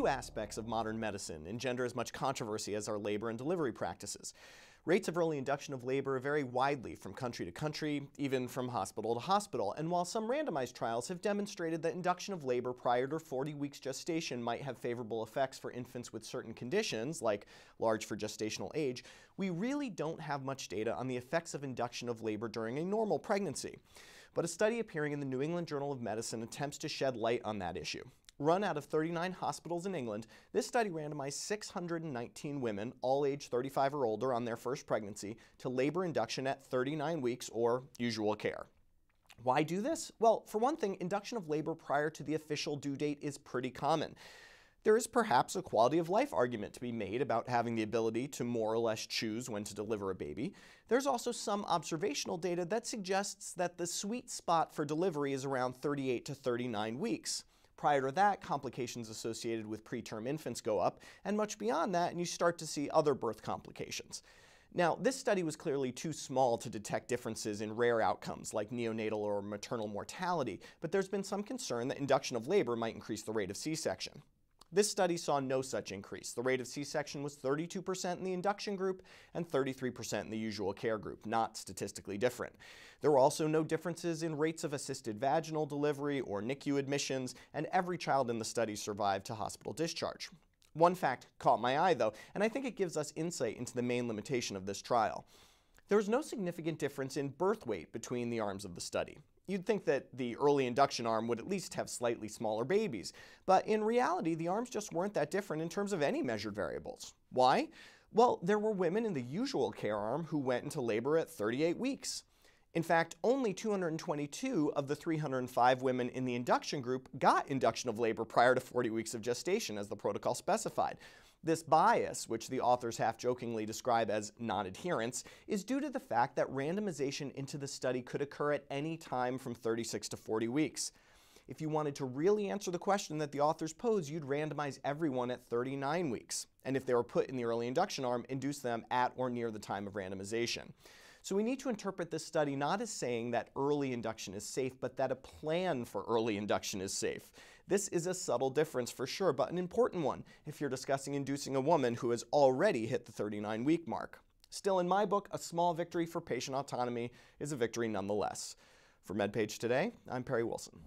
Few aspects of modern medicine engender as much controversy as our labor and delivery practices. Rates of early induction of labor vary widely from country to country, even from hospital to hospital, and while some randomized trials have demonstrated that induction of labor prior to 40 weeks gestation might have favorable effects for infants with certain conditions, like large for gestational age, we really don't have much data on the effects of induction of labor during a normal pregnancy. But a study appearing in the New England Journal of Medicine attempts to shed light on that issue. Run out of 39 hospitals in England, this study randomized 619 women, all age 35 or older, on their first pregnancy to labor induction at 39 weeks or usual care. Why do this? Well, for one thing, induction of labor prior to the official due date is pretty common. There is perhaps a quality of life argument to be made about having the ability to more or less choose when to deliver a baby. There's also some observational data that suggests that the sweet spot for delivery is around 38 to 39 weeks. Prior to that, complications associated with preterm infants go up, and much beyond that, and you start to see other birth complications. Now, this study was clearly too small to detect differences in rare outcomes like neonatal or maternal mortality, but there's been some concern that induction of labor might increase the rate of C-section. This study saw no such increase. The rate of C-section was 32% in the induction group and 33% in the usual care group, not statistically different. There were also no differences in rates of assisted vaginal delivery or NICU admissions, and every child in the study survived to hospital discharge. One fact caught my eye, though, and I think it gives us insight into the main limitation of this trial. There was no significant difference in birth weight between the arms of the study. You'd think that the early induction arm would at least have slightly smaller babies, but in reality, the arms just weren't that different in terms of any measured variables. Why? Well, there were women in the usual care arm who went into labor at 38 weeks. In fact, only 222 of the 305 women in the induction group got induction of labor prior to 40 weeks of gestation, as the protocol specified. This bias, which the authors half-jokingly describe as non-adherence, is due to the fact that randomization into the study could occur at any time from 36 to 40 weeks. If you wanted to really answer the question that the authors pose, you'd randomize everyone at 39 weeks. And if they were put in the early induction arm, induce them at or near the time of randomization. So we need to interpret this study not as saying that early induction is safe, but that a plan for early induction is safe. This is a subtle difference for sure, but an important one if you're discussing inducing a woman who has already hit the 39-week mark. Still, in my book, a small victory for patient autonomy is a victory nonetheless. For MedPage Today, I'm Perry Wilson.